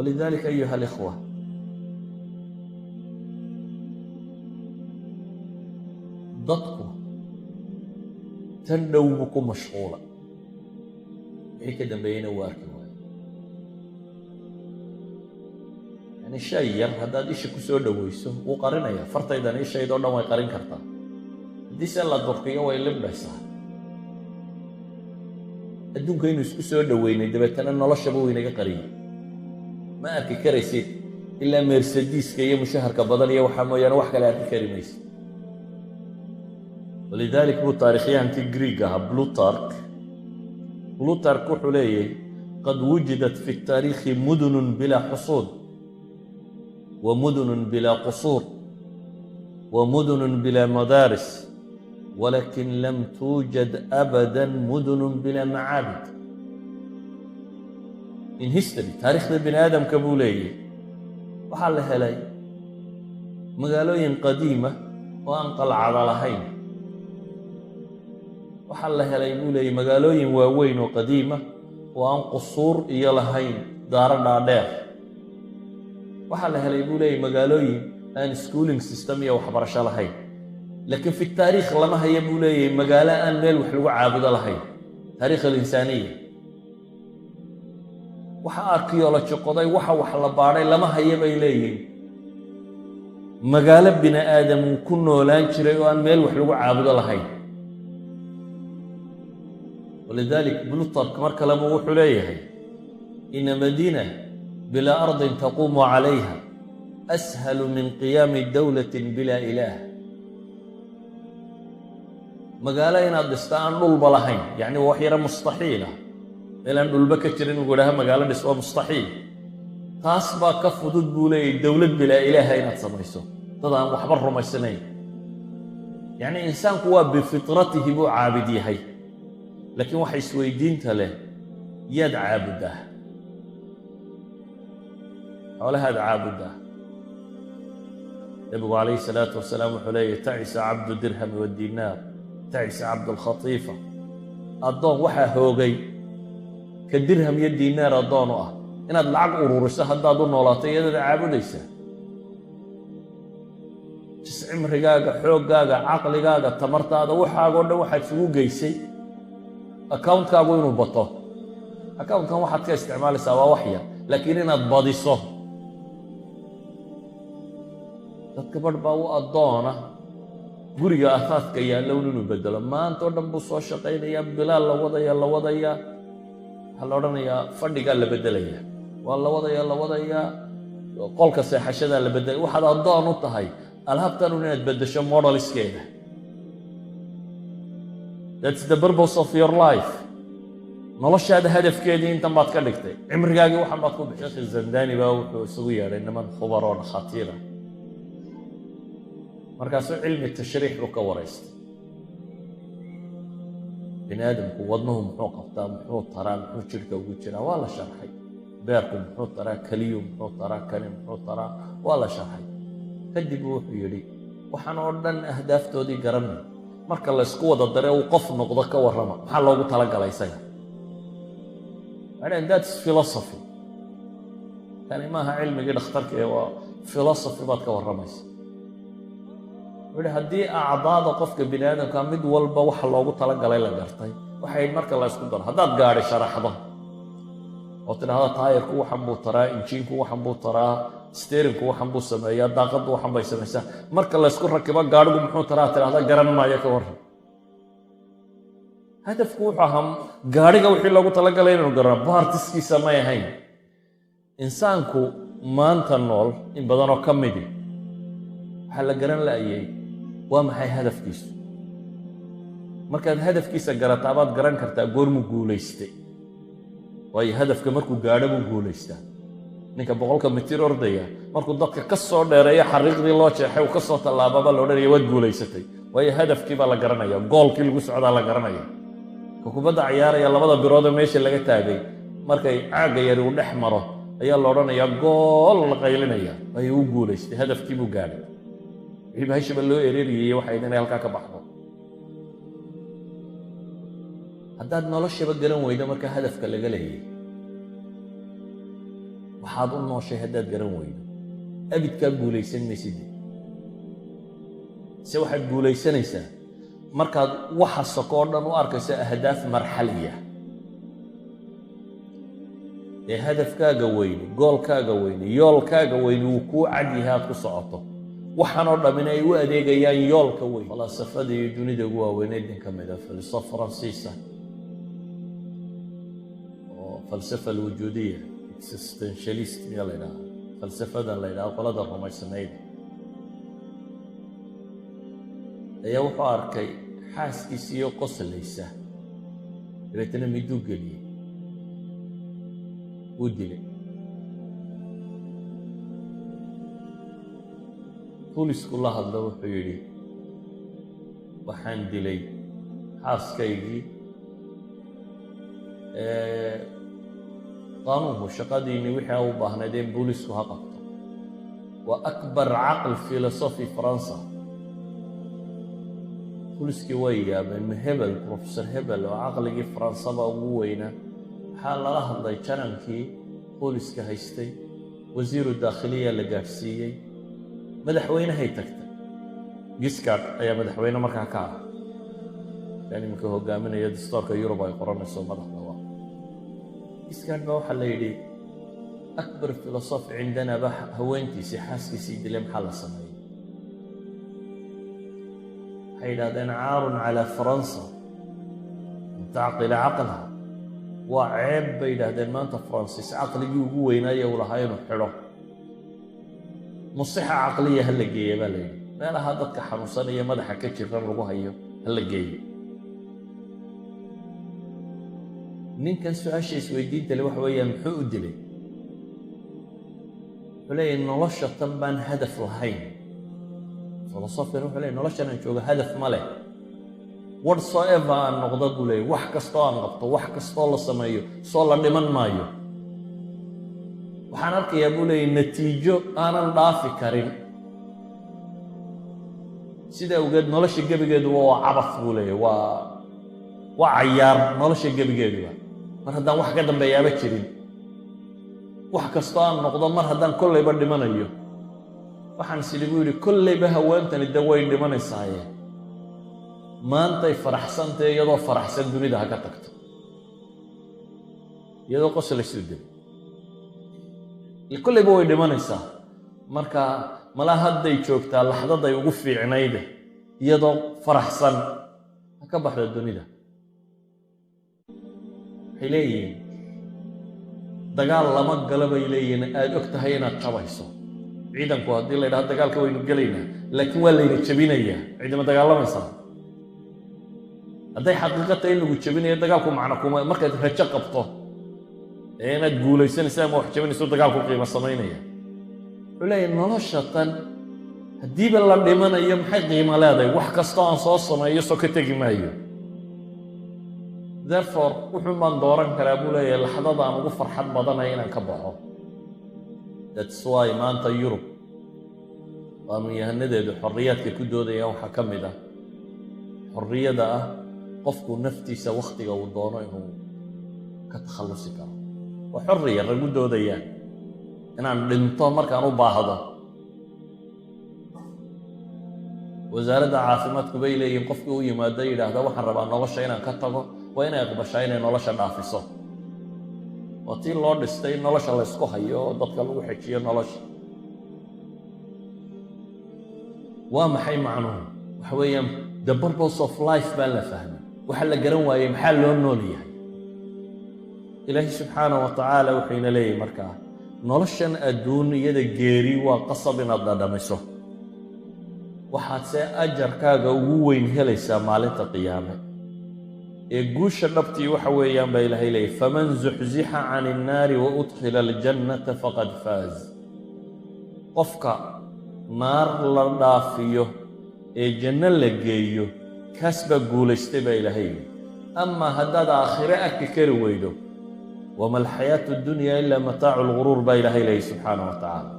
ولذلك أيها الإخوة dadku tan dhow buu ku mashquula wixii ka dambeeyeyna uu arki waayo yani shay yar haddaad isha ku soo dhowayso wuu qarinaya fartaydan ishaydoo dhan way qarin kartaa haddii se la durkiyo way libdhaysaa adduunka inuu isku soo dhoweynay dabeetana noloshaba uu inaga qariyey ma arki karaysid ilaa meersadiiska iyo mushaharka badan iyo waxaa mooyaane wax kale arki kari maysid ولذلك بو تاريخيا انتي غريغا بلوتارك وحليه قد وجدت في التاريخ مدن بلا حصون ومدن بلا قصور ومدن بلا مدارس ولكن لم توجد ابدا مدن بلا معابد in history تاريخ ابن ادم كبوليه وحال هلاي مقالوين قديمه وانقل على لهين waxaa la helay buu leeyay magaalooyin waaweyn oo qadiima oo aan qusuur iyo lahayn daaro dhaadheer waxaa la helay buu leeyay magaalooyin aan schooling system iyo waxbarasho lahayn laakiin fi taariikh lama haya buu leeyay magaalo aan meel wax lagu caabudo lahayn taariikh al-insaaniya waxa archaeology qoday waxa wax la baaray lama haya bay leeyihiin magaalo bini aadam uu ku noolaan jiray oo aan meel wax lagu caabudo lahayn ولذلك بلوتارك مركز لما وحليه إن مدينة بلا أرض تقوم عليها أسهل من قيام دولة بلا إله مقالين الدستان نلب لهين يعني وحيرة مستحيلة إلا أن البكترين يقولها مقالة نسوى مستحيل تاسبا كفضت بولي دولة بلا إله هين تصميسو طبعا وحبر ما السنين يعني إنسان قوى بفطرته بو عابدي هي لكن waxay isweydiinta leh yaad caabudaa xoolahaad caabudaa nabigu calayhi salaatu wasalaam wuxuu leeyahay tacisa cabdu dirham wadinaar tacisa cabdu lkhatiifa addoon waxaa hoogay ka dirham iyo diinaar addoon u ah inaad lacag ururiso haddaad u noolaato iyadaad caabudaysaa cimrigaaga xooggaaga caqligaaga tamartaada waxaagoo dhan waxaad isugu geysay account-kaagu inuu bato account-kan waxaad ka isticmaalaysaa waa wax yar laakiin inaad badiso dadka badh baa u addoona guriga asaadka yaallown inuu bedelo maanta oo dhan buu soo shaqaynayaa bilaal la wadayaa waxaa la odhanayaa fadhigaa la bedelayaa waa la wadayaa qolka seexashadaa la bedelaya waxaad addoon u tahay alhabtan inaad bedesho modaliskeeda That's the purpose of your life. noloshaada hadafkeedii intan baad ka dhigtay cimrigaagii waxaan baad ku bixisay Sheekh Zandani baa wuxuu isugu yeedhay niman khubaro khatiira markaasuu cilmi tashriix uu ka waraystay bini aadamku wadnuhu muxuu qabtaa muxuu taraa muxuu jirka ugu jiraa waa la sharxay beerku muxuu taraa kaliyu muxuu taraa kani muxuu taraa waa la sharxay kadib wuxuu yidhi waxaan oo dhan ahdaaftoodii garanay marka la isku wada daray uu qof noqdo ka warrama maxaa loogu talagalay isaga and that's philosophy يعني maaha cilmigii dhakhtarka ee waa philosophy baad ka warramaysa weli haddii acdaada qofka bini aadamka mid walba waxa loogu talagalay la gartay waxay marka la isku daro haddaad gaadhi sharaxdo oo tidhaahdo taayirku waxan buu taraa injiinku waxan buu taraa steerinku waxan buu sameeyaa daaqaddu waxan bay samaysaa marka la isku rakibo gaadhigu muxuu taraa tidhaahda garan maayo ka warran hadafku wuxuu ahaa gaadhiga wixii loogu talagalay inuu garano baartiskiisa may ahayn insaanku maanta nool in badanoo ka midi waxaa la garan la'ayay waa maxay hadafkiisu markaad hadafkiisa garataa baad garan kartaa goormuu guulaystay waayo hadafka markuu gaadho buu guulaystaa ninka 100 mitir ordaya markuu dadka ka soo dheereeyo xariiqdii loo jeexay uu ka soo tallaababa la odhanaya waad guulaysatay waayo hadafkii baa la garanaya goolkii lagu socdaa la garanaya ka kubadda ciyaaraya labada birood ee meesha laga taagay markay caaga yari uu dhex maro ayaa la odhanayaa gool la qaylinaya ayuu u guulaystay hadafkii buu gaadhay wixii bahashaba loo ereeriyey waxay inay halkaa ka baxdo haddaad noloshaba garan weydo marka hadafka laga leeyahay waxaad u nooshay haddaad garan weydo abidkaa guulaysan maysid se waxaad guulaysanaysaa markaad waxa sokoo dhan u arkayso ahdaaf marxaliya ee hadafkaaga weyni goolkaaga weyni yoolkaaga weyni wuu kuu cad yahay aad ku socoto waxaanoo dhammina ay u adeegayaan yoolka weyn falaasafada iyo dunida ugu waaweyneed nin ka mid ah falsafo faransiisa oo falsafa alwujuudiya existentialist miyaa la ydhaha falsafadan la ydhaha qolada rumaysanayd ayaa wuxuu arkay xaaskiisiiyo qoslaysa dabeetana miduu geliyey wuu dilay boolisku la hadlo wuxuu yidhi waxaan dilay xaaskaygii qaanuunku shaqadiinni wixii u baahnayd in boolisku ha qabto waa akbar caql filosofi faransa boliskii way yaabeen hebel professor hebel oo caqligii faransaba ugu weynaa waxaa lala hadlay janankii booliska haystay wasiiru daakhiliya la gaadhsiiyey madaxweynehay tagtay giscard ayaa madaxweyne markaa ka ah yani iminka hogaaminaya dastoorka yurub ay qoranayso madaxda waa giscard baa waxaa la yidhi akbar filosof cindana ba haweentiisii xaaskiisii dilay maxaa la sameeyey waxay yidhahdeen caarun calaa faransa an tacqila caqlaha waa ceeb bay yidhaahdeen maanta faransiis caqligii ugu weynaaye uu lahaa inuu xidho musixa caqliya ha la geeya baa la yidhi meelaha dadka xanuunsanaya madaxa ka jiran lagu hayo ha la geeyo ninkan su-aasha isweydiinta le waxa weeyaan muxuu u dilay wuxuu leeyahay nolosha tan baan hadaf lahayn filosofkan wuxuu leeyahy noloshan aan joogo hadaf ma leh whatsoever aan noqdo buu leeyahy wax kastoo aan qabto wax kastoo la sameeyo soo la dhiman maayo waxaan arkayaa buu leeyahy natiijo aanan dhaafi karin sida awgeed nolosha gebigeeduba waa cabas buu leeyahy waa cayaar nolosha gebigeeduba mar haddaan wax ka dambeeyaaba jirin wax kastoo aan noqdo mar haddaan kollayba dhimanayo waxaan sidhi buu yidhi kollayba haweentani de way dhimanaysaaye maantay faraxsantae iyadoo faraxsan dunida ha ka tagto iyadoo qoslaysuu dilay kollayba way dhimanaysaa marka malaa hadday joogtaa laxdaday ugu fiicnayde iyadoo faraxsan ha ka baxda dunida waxay leeyihiin dagaal lama gala bay leeyihiin aada og tahay inaad jabayso ciidanku haddii la ydhaha dagaalka waynu gelaynaa laakiin waa layna jebinayaa ciidama dagaalamaysaa hadday xaqiiqa tahay in lagu jebinayo dagaalku macno kuma markaad rajo qabto ee inaad guulaysanaysa ama wax jebinayso dagaalku qiimo samaynaya wuxuu leeyahay nolosha tan haddiiba la dhimanayo maxay qiimo leedahay wax kastoo aan soo sameeyo soo ka tegi maayo therefore wuxuun baan dooran karaa buu leeyahay laxdada aan ugu farxad badanaya inaan ka baxo that's why maanta yurub qaanuunyahanadeedu xorriyaadka ku doodayaan waxaa ka mid ah xorriyada ah qofku naftiisa wakhtiga uu doono inuu ka takhallusi karo waa xorriya ragu doodayaan inaan dhinto markaan u baahdo wasaaradda caafimaadku bay leeyihiin qofkii u yimaado yidhaahda waxaan rabaa nolosha inaan ka tago waa inay aqbashaa inay nolosha dhaafiso waa tii loo dhistay in nolosha laysku hayo oo dadka lagu xejiyo nolosha waa maxay macnuhu waxa weeyaan the purpose of life baan la fahmay waxa la garan waayey maxaa loo nool yahay ilaahi subxaanahu wa tacaala wuxuuna leeyahay markaa noloshan adduunyada geeri waa qasab inaad dhadhamiso waxaad see ajarkaaga ugu weyn helaysaa maalinta qiyaame ee guusha dhabtii waxa weeyaan baa ilaahay leeyahy faman zuxzixa can innaari wa udkhila aljannata faqad faaz qofka naar la dhaafiyo ee janno la geeyo kaas baa guulaystay baa ilaahay yidhi amaa haddaad aakhire arki kari weydo wama alxayaatu addunya ilaa mataacu lguruur baa ilaahay leeyahy subxaanahu wa tacaala